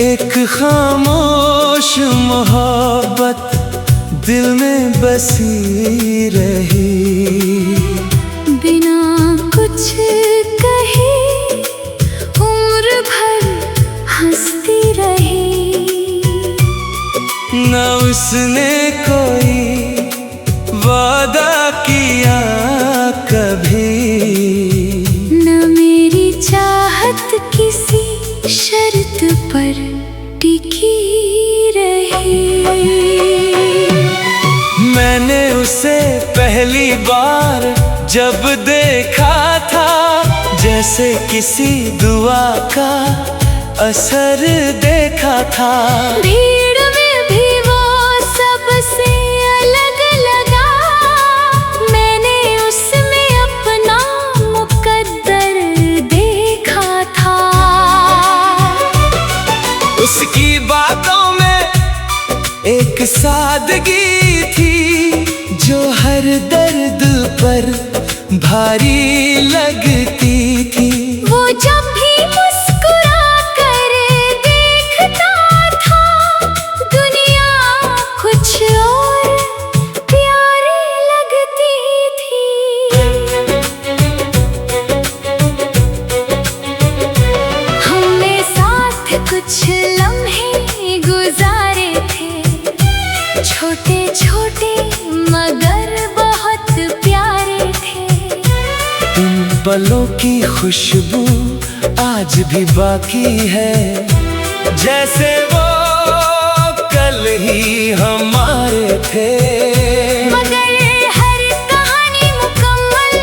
एक खामोश मोहब्बत दिल में बसी रही, बिना कुछ कहे उम्र भर हंसती रही। न उसने कोई वादा किया कभी, न मेरी चाहत किसी शर्त पर टिकी रही। मैंने उसे पहली बार जब देखा था, जैसे किसी दुआ का असर देखा था। भीड़ में भी वो सबसे अलग लगा, मैंने उसमें अपना मुकद्दर देखा था। उसकी बातों में एक सादगी थी, जो हर दर्द पर भारी लगती थी। वो जब भी मुस्कुरा कर देखता था, दुनिया कुछ और प्यारी लगती थी। हमने साथ कुछ लम्हे गुजारे थे, छोटे छोटे मगर बहुत प्यारे थे। उन पलों की खुशबू आज भी बाकी है, जैसे वो कल ही हमारे थे। मगर हर कहानी मुकम्मल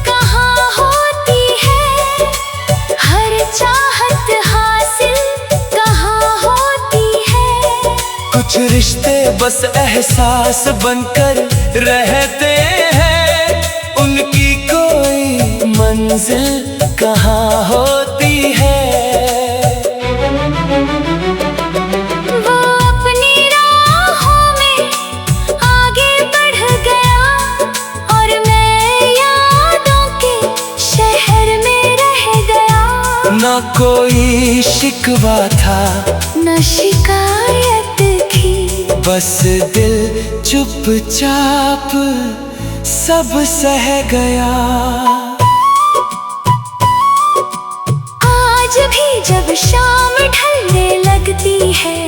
कहाँ होती है, हर चाहत हासिल कहाँ होती है। कुछ रिश्ते बस एहसास बनकर रहते हैं, उनकी कोई मंजिल कहाँ होती है। वो अपनी राहों में आगे बढ़ गया, और मैं यादों के शहर में रह गया। ना कोई शिकवा था, न शिकायत थी, बस दिल चुपचाप सब सह गया। आज भी जब शाम ढलने लगती है,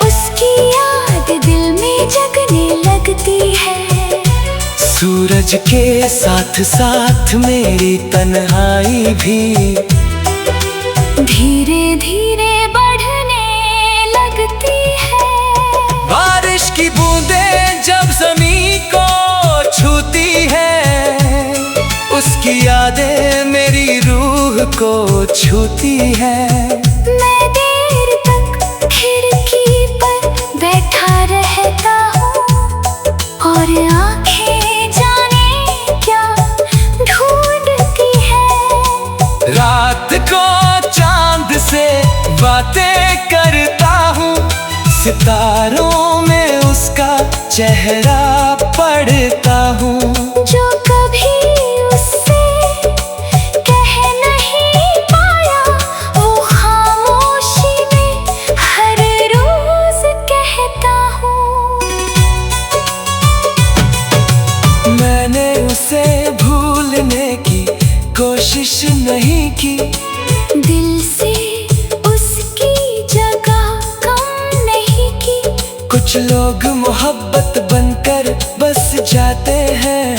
उसकी याद दिल में जगने लगती है। सूरज के साथ साथ मेरी तन्हाई भी धीरे धीरे बढ़ने लगती है। बारिश की बूंदें जब ज़मीं को छूती है, उसकी यादें मेरी रूह को छूती है। मैं देर तक खिड़की पर बैठा रहता हूँ, और आंखें जाने क्या ढूंढती है। रात को चांद से बातें करता हूँ, सितारों में उसका चेहरा पढ़ता हूँ। जो कभी उससे कह नहीं पाया, वो खामोशी में हर रोज कहता हूँ। मैंने उसे भूलने की कोशिश नहीं की, दिल से उसकी जगह कम नहीं की। कुछ लोग मोहब्बत बनकर बस जाते हैं,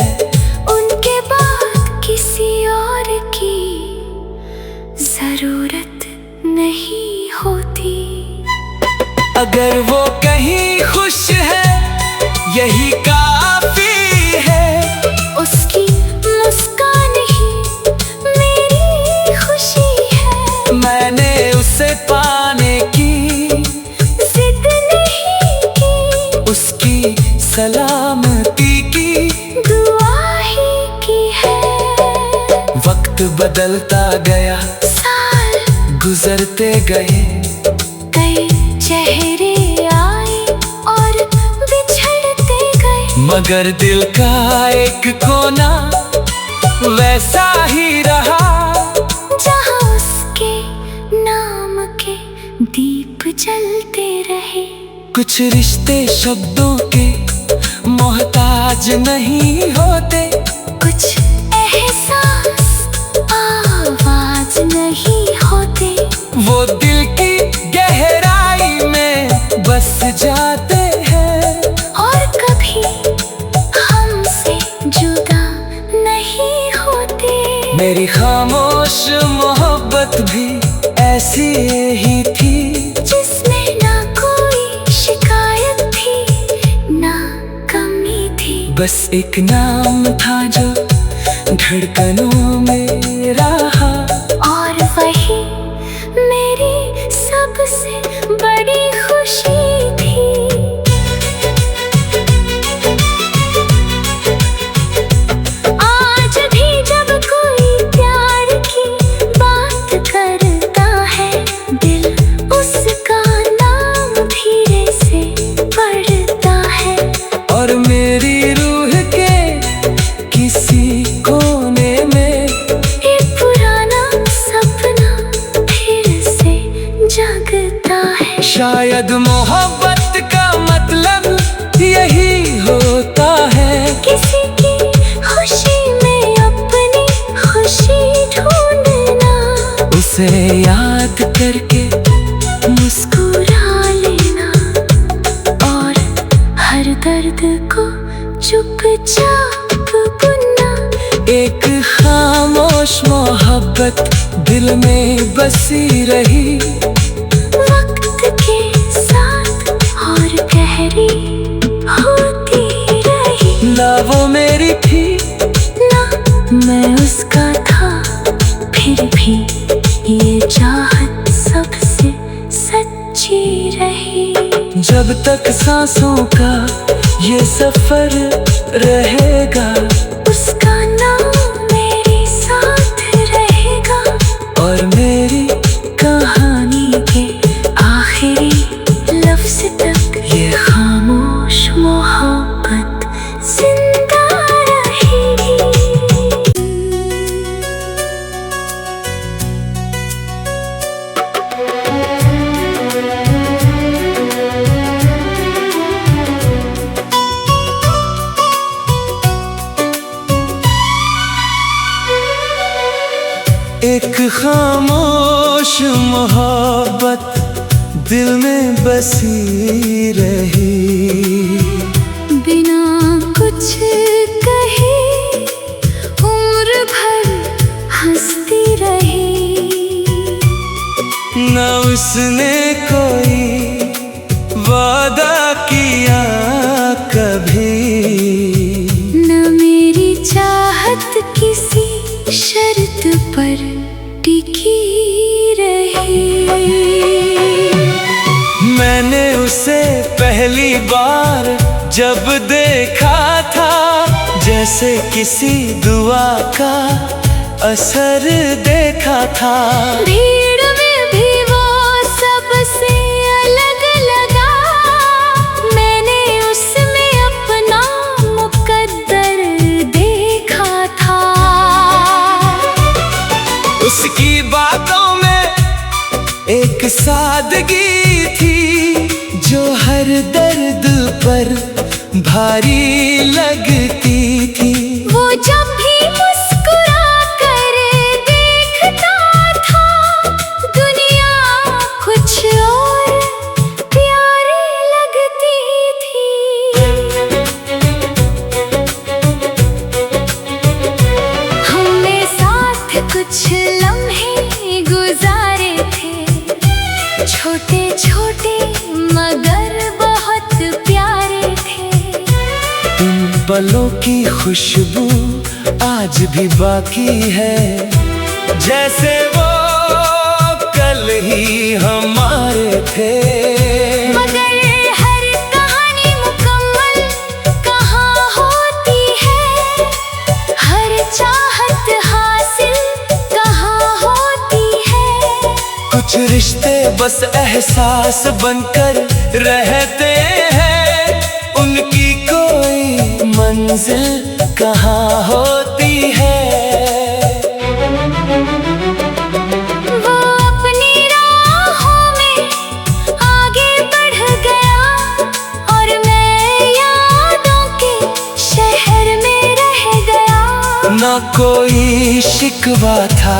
उनके बाद किसी और की जरूरत नहीं होती। अगर वो कहीं खुश है यही काफी है। उसकी मुस्कान ही मेरी खुशी है। मैंने उसे पाने की जिद नहीं की, उसकी सलामती की दुआ ही की है। वक्त बदलता गया, साल गुजरते गए, कई चेहरे आए और बिछड़ते गए। मगर दिल का एक कोना वैसा ही रहा, जहाँ उसके नाम के रहे। कुछ रिश्ते शब्दों के मोहताज नहीं होते, कुछ एहसास आवाज नहीं होते। वो दिल की गहराई में बस जाते हैं और कभी हमसे जुदा नहीं होते। मेरी खामोश मोहब्बत भी ऐसी ही थी, जिसमें ना कोई शिकायत थी ना कमी थी। बस एक नाम था जो धड़कनों में रहा, और वही मेरी सबसे बड़ी खुशी थी। आज भी जब कोई प्यार की बात करता है, दिल उसका नाम धीरे से पढ़ता है। और मेरी रूह के किसी कोने में एक पुराना सपना फिर से जगता है। शायद मोहब्बत का मतलब यही होता है, किसी की खुशी में अपनी खुशी ढूंढना, उसे याद करके मुस्कुरा लेना, और हर दर्द को चुपचाप बुनना। एक खामोश मोहब्बत दिल में बसी रही, वक्त के साथ और गहरी होती रही। ना वो मेरी थी ना मैं उसका था, फिर भी ये चाहत सबसे सच्ची रही। जब तक सांसों का ये सफर रहेगा, उसका नाम मेरे साथ रहेगा। और मेरी कहानी के आखिरी लफ्ज तक ये खामोश मोहब्बत जिंदा रहेगी। एक खामोश मोहब्बत दिल में बसी रही, बिना कुछ कहे उम्र भर हंसती रही। न उसने कोई वादा किया कभी, न मेरी चाहत किसी शर्त पर टिकी रही। मैंने उसे पहली बार जब देखा था, जैसे किसी दुआ का असर देखा था। भीड़ में भी वो सबसे अलग लगा, मैंने उसमें अपना मुकद्दर देखा था। उसकी बातों में एक सादगी थी, जो हर दर्द पर भारी लगती थी। वो जब भी मुस्कुरा कर देखता था, दुनिया कुछ और प्यारी लगती थी। हमने साथ कुछ लम्हे गुजारे थे, छोटे छोटे मगर बहुत प्यारे थे। उन पलों की खुशबू आज भी बाकी है, जैसे वो कल ही हमारे थे। मगर हर कहानी मुकम्मल कहाँ होती है, हर चाहत हासिल कहाँ होती है। कुछ रिश्ते बस एहसास बनकर रहते हैं, उनकी कोई मंजिल कहाँ होती है। वो अपनी राहों में आगे बढ़ शिकवा था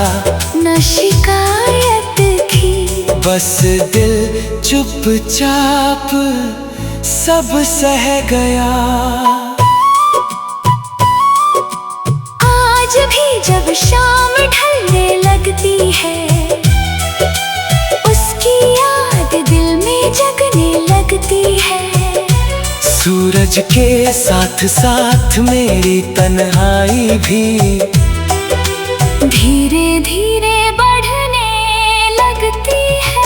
न शिकायत थी, बस दिल चुपचाप सब सह गया। आज भी जब शाम ढलने लगती है, उसकी याद दिल में जगने लगती है। सूरज के साथ साथ मेरी तन्हाई भी धीरे धीरे बढ़ने लगती है।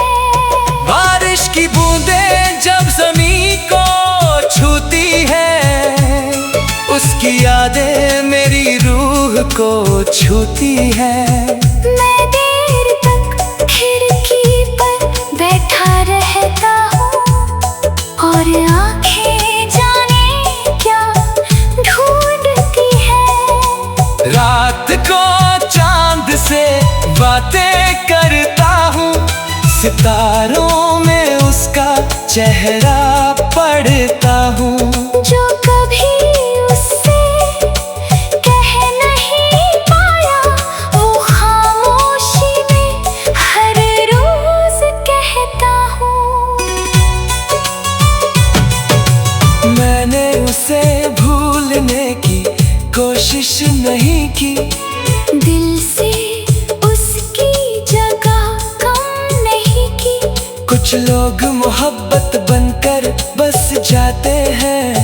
बारिश की बूंदें जब ज़मीं को छूती है, उसकी यादें मेरी रूह को छूती है। मैं देर तक खिड़की पर बैठा रहता हूँ और आंखें जाने क्या ढूंढती है। रात को चांद से बातें करता हूँ, सितारों में उसका चेहरा पढ़ता हूँ। जो कभी उससे कह नहीं पाया, वो खामोशी में हर रोज कहता हूँ। मैंने उसे भूलने की कोशिश नहीं की, दिल से उसकी जगह कम नहीं की। कुछ लोग मोहब्बत बनकर बस जाते हैं,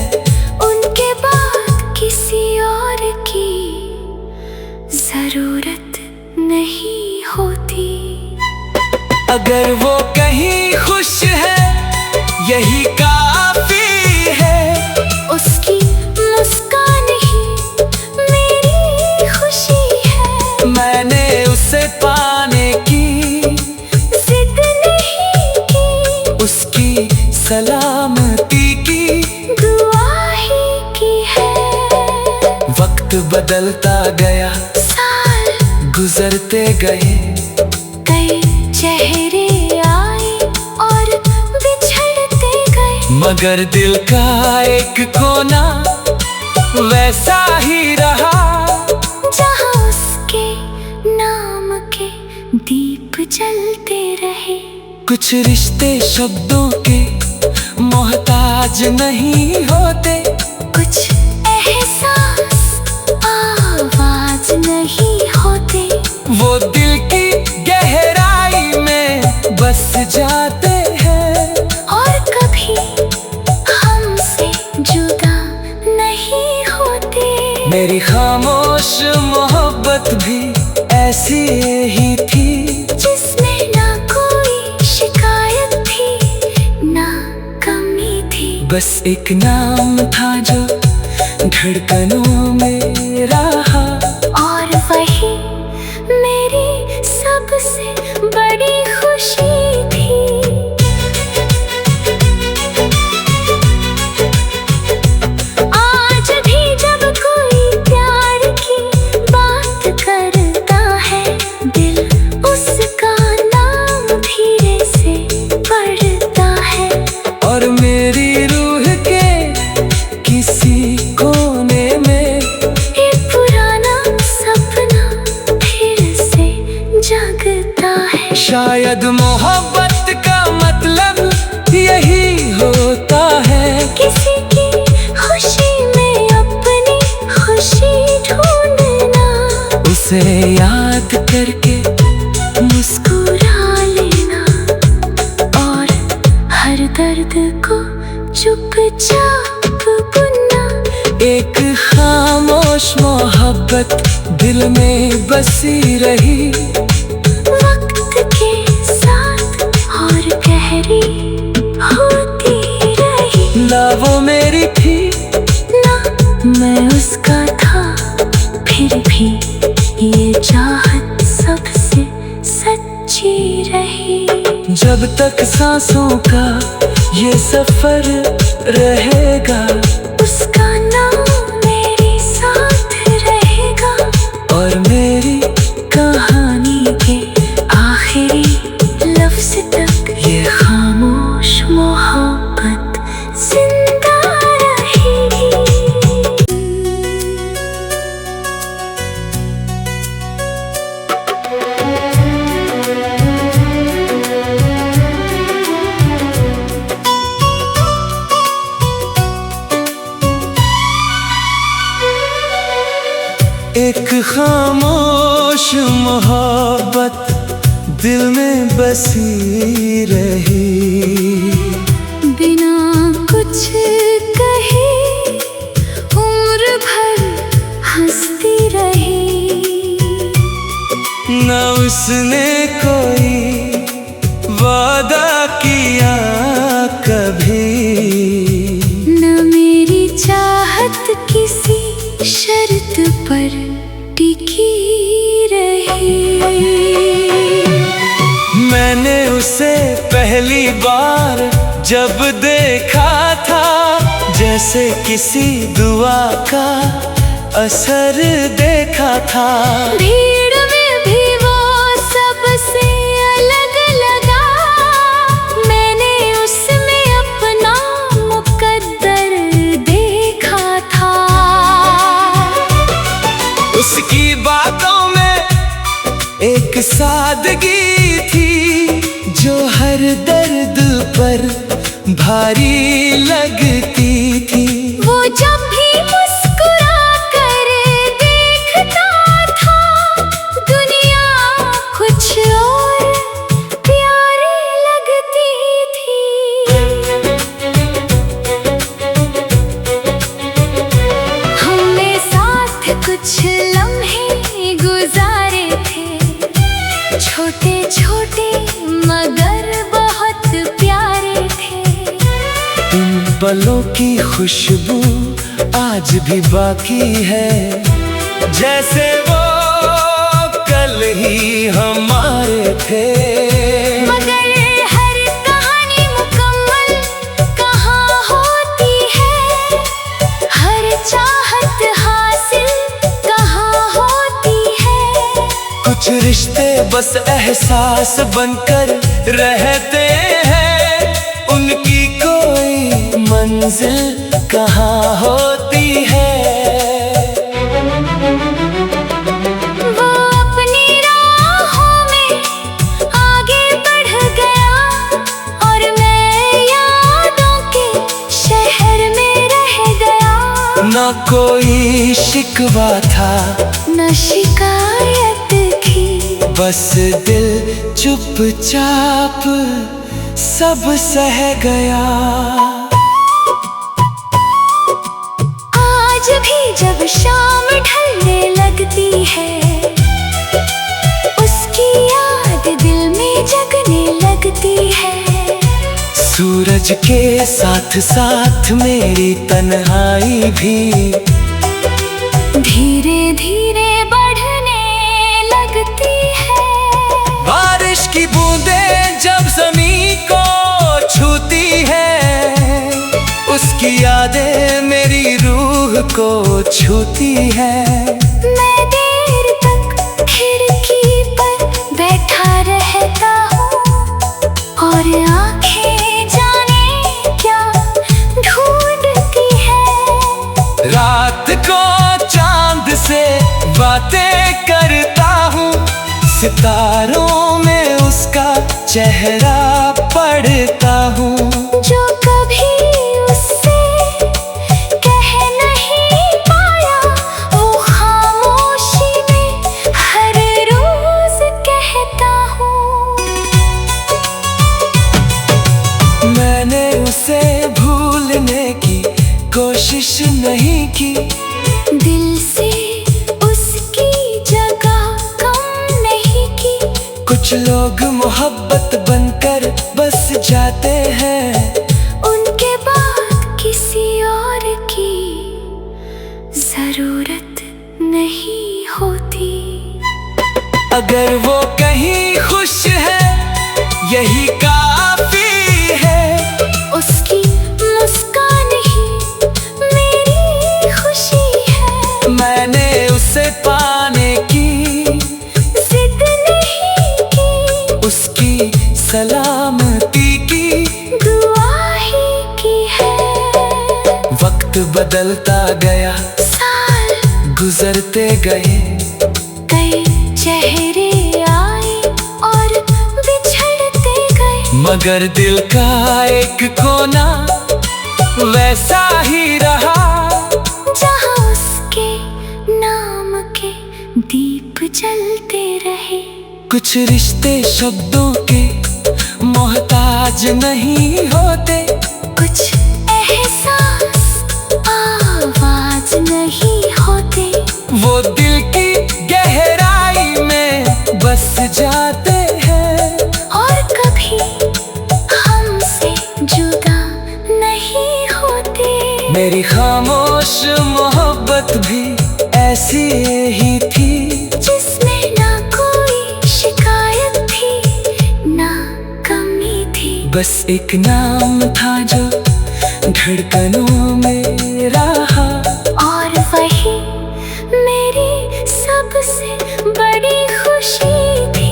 उनके बाद किसी और की जरूरत नहीं होती। अगर वो कहीं खुश है यही काफी है। उसकी मुस्कान ही मेरी खुशी है। मैंने उसे पाने की जिद नहीं की, उसकी सलामती की दुआ ही की है। वक्त बदलता गया, साल गुजरते गए, कई चेहरे आए और बिछड़ते गए। मगर दिल का एक कोना वैसा ही रहा, जहाँ उसके नाम के दीप जलते रहे। कुछ रिश्ते शब्दों के मोहताज नहीं होते, कुछ एहसास आवाज नहीं होते। वो दिल की गहराई में बस जाते हैं और कभी हमसे जुदा नहीं होते। मेरी खामोश मोहब्बत भी ऐसी ही थी, जिसमें ना कोई शिकायत थी ना कमी थी। बस एक नाम था जो धड़कनों में रहा, और वही मेरी सबसे बड़ी खुशी थी। आज भी जब कोई प्यार की बात करता है, दिल उसका नाम धीरे से पढ़ता है। और मेरी रूह के किसी कोने में एक पुराना सपना फिर से जगता है। शायद मोहब्बत का मतलब यही होता है, किसी की खुशी में अपनी खुशी ढूंढना, उसे याद करके मुस्कुरा लेना और हर दर्द को चुपचाप बुनना। एक खामोश मोहब्बत दिल में बसी रही, वक्त के साथ और गहरी होती रही। ना वो मेरी थी ना मैं उसका था, फिर भी ये चाहत सबसे सच्ची रही। जब तक सांसों का ये सफर रहेगा, उसका नाम मेरे साथ रहेगा। और मेरी कहानी के आखिरी लफ्ज तक ये खामोश मोहब्बत जिंदा रहेगी। खामोश मोहब्बत दिल में बसी रही, बिना कुछ कहे उम्र भर हंसती रही। न उसने कोई वादा किया कभी, न मेरी चाहत किसी शर्त पर टिकी रही। मैंने उसे पहली बार जब देखा था, जैसे किसी दुआ का असर देखा था। भीड़ में भी वो सबसे अलग लगा, मैंने उसमें अपना मुकद्दर देखा था। उसकी बातों में एक सादगी थी, जो हर दर्द पर भारी लगती थी। वो जब भी मुस्कुरा कर देखता था, दुनिया कुछ और प्यारी लगती थी। हमने साथ कुछ लम्हे गुजारे थे, छोटे छोटे मगर बहुत प्यारे थे। उन पलों की खुशबू आज भी बाकी है, जैसे वो कल ही हमारे थे। मगर हर कहानी मुकम्मल कहाँ होती है, हर चाहत हासिल कहाँ होती है। कुछ रिश्ते बस एहसास बनकर रहते हैं, उनकी कोई मंजिल कहाँ होती है। वो अपनी राहों में आगे बढ़ गया, और मैं यादों के शहर में रह गया। ना कोई शिकवा था, न शिकायत थी, बस दिल चुपचाप सब सह गया। आज भी जब शाम ढलने लगती है, उसकी याद दिल में जगने लगती है। सूरज के साथ साथ मेरी तन्हाई भी धीरे धीरे बढ़ने लगती है। बारिश की बूंदें जब ज़मीं को छूती है, उसकी यादें मेरी रूह को छूती है। मैं देर तक खिड़की पर बैठा रहता हूँ, और आंखें जाने क्या ढूंढती है। रात को चांद से बातें करता हूँ, सितारों में उसका चेहरा पढ़ता हूँ। जो कभी उससे कह नहीं पाया, वो खामोशी में हर रोज कहता हूँ। मैंने उसे भूलने की कोशिश नहीं की, दिल से उसकी जगह कम नहीं की। कुछ लोग मोहब्बत बनकर बस जाते हैं, उनके बाद किसी और की जरूरत नहीं होती। अगर वो कहीं खुश है यही काफी है। उसकी मुस्कान ही मेरी खुशी है। मैंने उसे पाने की जिद नहीं की, उसकी सलामती की दुआ ही की है। वक्त बदलता गया, साल गुजरते गए, कई चेहरे आए और बिछड़ते गए। मगर दिल का एक कोना वैसा ही रहा, जहाँ उसके नाम के कुछ रिश्ते शब्दों के मोहताज नहीं होते, कुछ एहसास आवाज नहीं होते, वो दिल की गहराई में बस जाते हैं और कभी हमसे जुदा नहीं होते। मेरी खामोश मोहब्बत भी ऐसी ही थी, जिसमें ना कोई शिकायत थी ना कमी थी, बस एक नाम था जो धड़कनों में रहा, और वही मेरी सबसे बड़ी खुशी थी।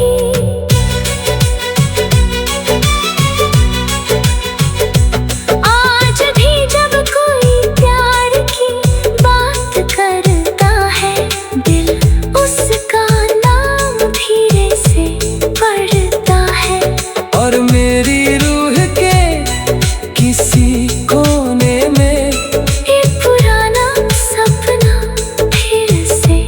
आज भी जब कोई प्यार की बात करता है, दिल उसका नाम धीरे से पढ़ता है, और मेरी रूह के किसी कोने में एक पुराना सपना फिर से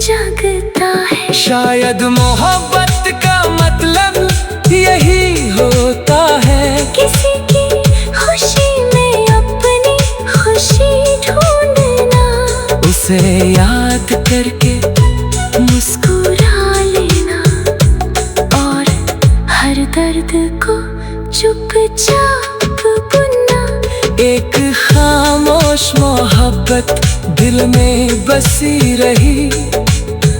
जगता है। शायद मोहब्बत का मतलब यही होता है, किसी की खुशी में अपनी खुशी ढूंढना, उसे याद करके मुस्कुरा लेना, और हर दर्द को चुपचाप बुनना। एक खामोश मोहब्बत दिल में बसी रही,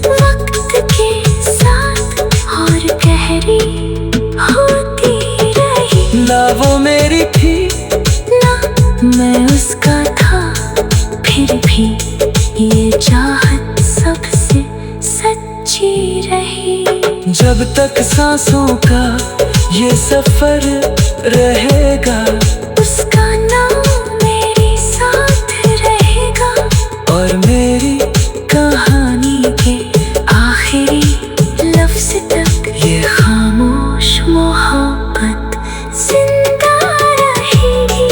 वक्त के साथ और गहरी होती रही, ना वो मेरी थी ना मैं उसका था, फिर भी ये चाहत सबसे सच्ची रही। जब तक सांसों का ये सफर रहेगा, उसका नाम मेरे साथ रहेगा, और मेरी कहानी के आखिरी लफ्ज तक ये खामोश मोहब्बत जिंदा रहेगी।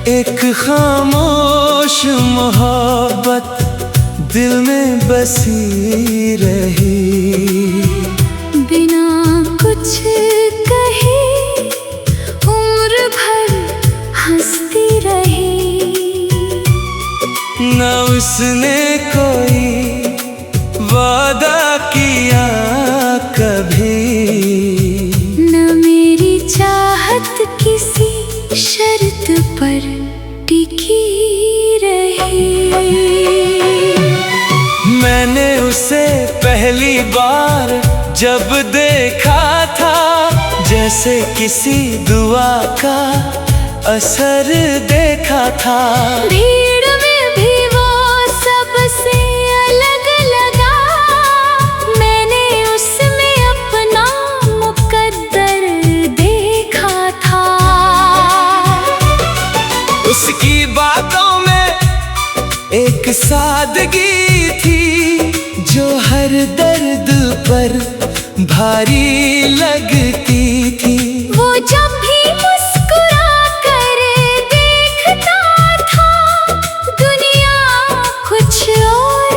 एक खामोश मोहब्बत दिल में बसी रही, बिना कुछ कहे उम्र भर हंसती रही, न उसने कोई वादा किया कभी, न मेरी चाहत किसी शर्त पर टिकी रही। मैंने उसे पहली बार जब देखा था, जैसे किसी दुआ का असर देखा था, भीड़ में भी वो सबसे अलग लगा, मैंने उसमें अपना मुकद्दर देखा था। उसकी बातों में एक सादगी थी, जो हर दर्द पर भारी लगती थी। वो जब भी मुस्कुरा कर देखता था, दुनिया कुछ और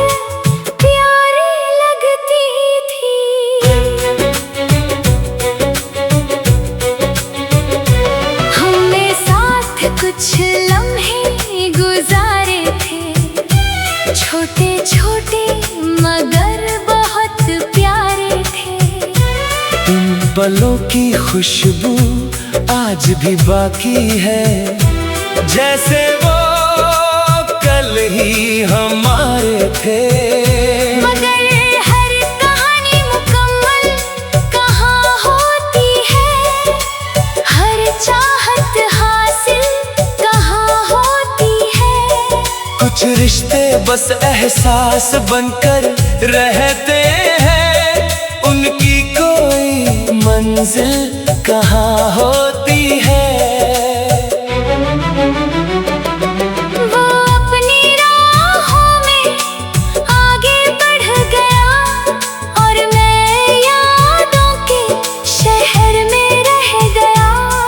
प्यारी लगती थी। हमने साथ कुछ लम्हे गुजारे थे, छोटे छोटे मगर बहुत प्यारे थे। उन पलों की खुशबू आज भी बाकी है, जैसे वो कल ही हमारे थे। मगर हर कहानी मुकम्मल कहाँ होती है, हर चाहत हासिल कहाँ होती है। कुछ रिश्ते बस एहसास बनकर रहते हैं, उनकी कोई मंजिल कहाँ होती है। वो अपनी राहों में आगे बढ़ गया,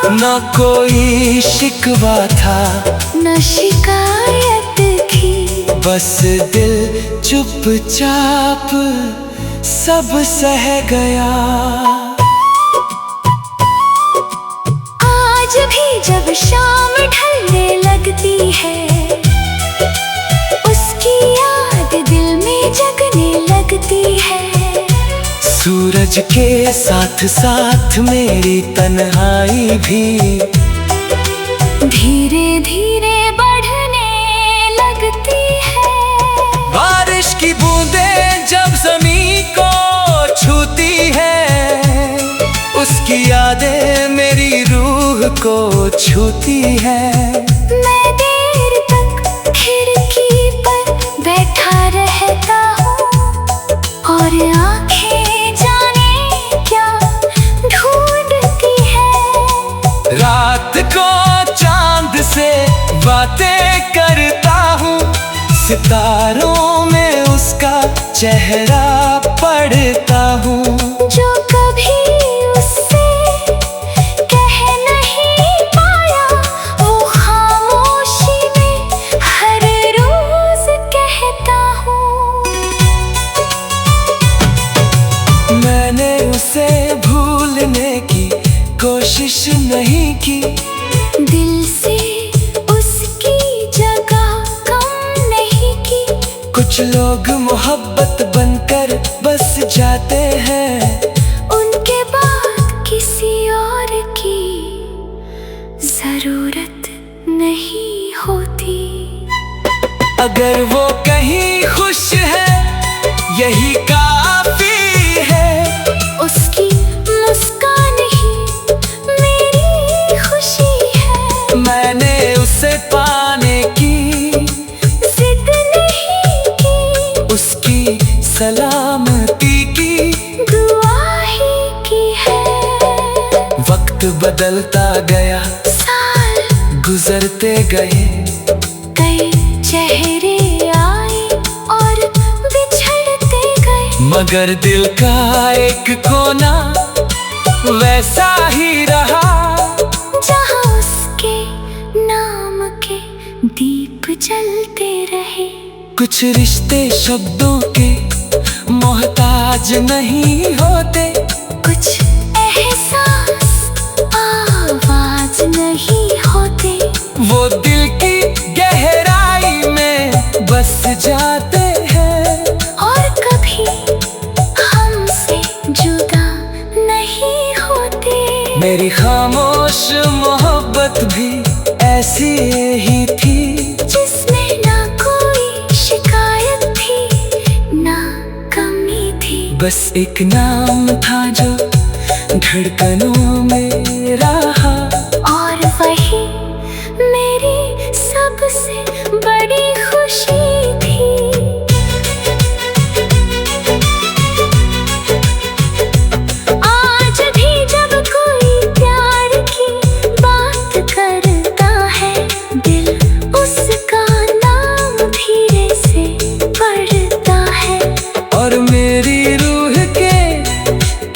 न कोई शिकवा था, न शिकायत थी, बस दिल चुपचाप सब सह गया। आज भी जब शाम ढलने लगती है, उसकी याद दिल में जगने लगती है। सूरज के साथ साथ मेरी तन्हाई भी धीरे धीरे बढ़ने लगती है। बारिश की बूंदें जब ज़मीं को छूती है, उसकी यादें मेरी रूह को छूती है। मैं देर तक खिड़की पर बैठा रहता हूँ, और आंखें जाने क्या ढूंढती है। रात को चांद से बातें करता हूँ, सितारों में उसका चेहरा पढ़ता हूँ। जो कभी उससे कह नहीं पाया, वो खामोशी में हर रोज कहता हूँ। मैंने उसे भूलने की कोशिश नहीं की, दिल से उसकी जगह कम नहीं की। कुछ लोग मोहब्बत बनकर बस जाते हैं, उनके बाद किसी और की जरूरत नहीं होती। अगर वो कहीं खुश है यही काफी है। उसकी मुस्कान ही मेरी खुशी है। मैंने उसे पाने की जिद नहीं की, उसकी सलामती की दुआ ही की है। वक्त बदलता गया, साल गुजरते गए, कई चेहरे आए और बिछड़ते गए, मगर दिल का एक कोना वैसा ही रहा, जहाँ उसके नाम के दीप जलते रहे। कुछ रिश्ते शब्दों के मोहताज नहीं होते, कुछ एहसास आवाज नहीं होते, वो दिल की गहराई में बस जाते हैं, और कभी हमसे जुदा नहीं होते। मेरी खामोश मोहब्बत भी ऐसी ही थी, जिसमें ना कोई शिकायत थी, ना कमी थी। बस एक नाम था जो धड़कनों में रहा, और वही मेरी सबसे बड़ी खुशी थी। आज भी जब कोई प्यार की बात करता है, दिल उसका नाम धीरे से पढ़ता है। और मेरी रूह के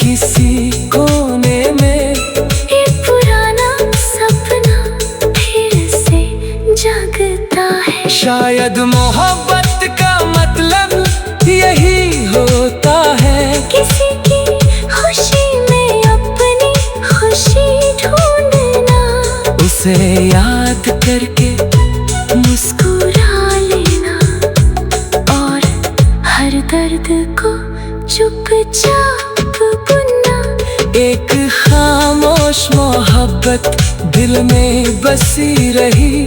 किसी कोने में एक पुराना सपना फिर से जगता है। शायद मोहब्बत का मतलब यही होता है, किसी की खुशी में अपनी खुशी ढूंढना, उसे याद करके मुस्कुरा लेना, और हर दर्द को चुपचाप बुनना। एक खामोश मोहब्बत दिल में बसी रही,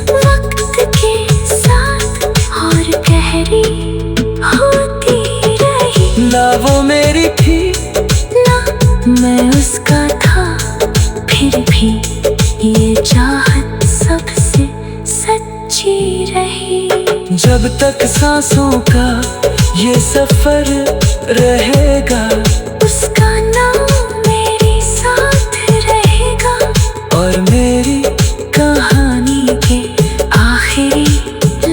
वक्त के साथ और गहरी होती रही। ना वो मेरी थी ना मैं उसका था, फिर भी ये चाहत सबसे सच्ची रही। जब तक सांसों का ये सफर रहेगा, उसका नाम मेरे साथ रहेगा, और मेरी कहानी के आखिरी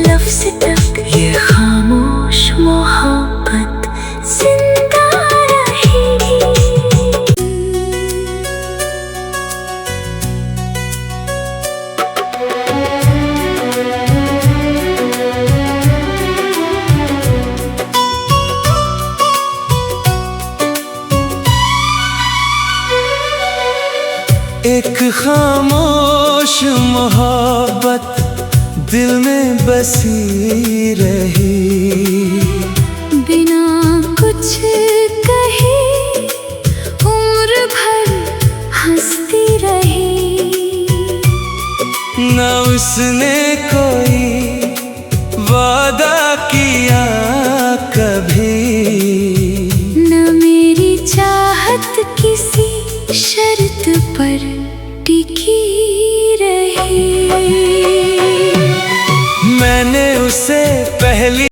लफ्ज तक ये खामोश मोहब्बत जिंदा रहेगी। एक खामोश मोहब्बत दिल में बसी रही, बिना कुछ कहे उम्र भर हंसती रही। न उसने कोई वादा किया कभी, न मेरी चाहत किसी शर्त पर टिकी रही। मैंने उसे पहली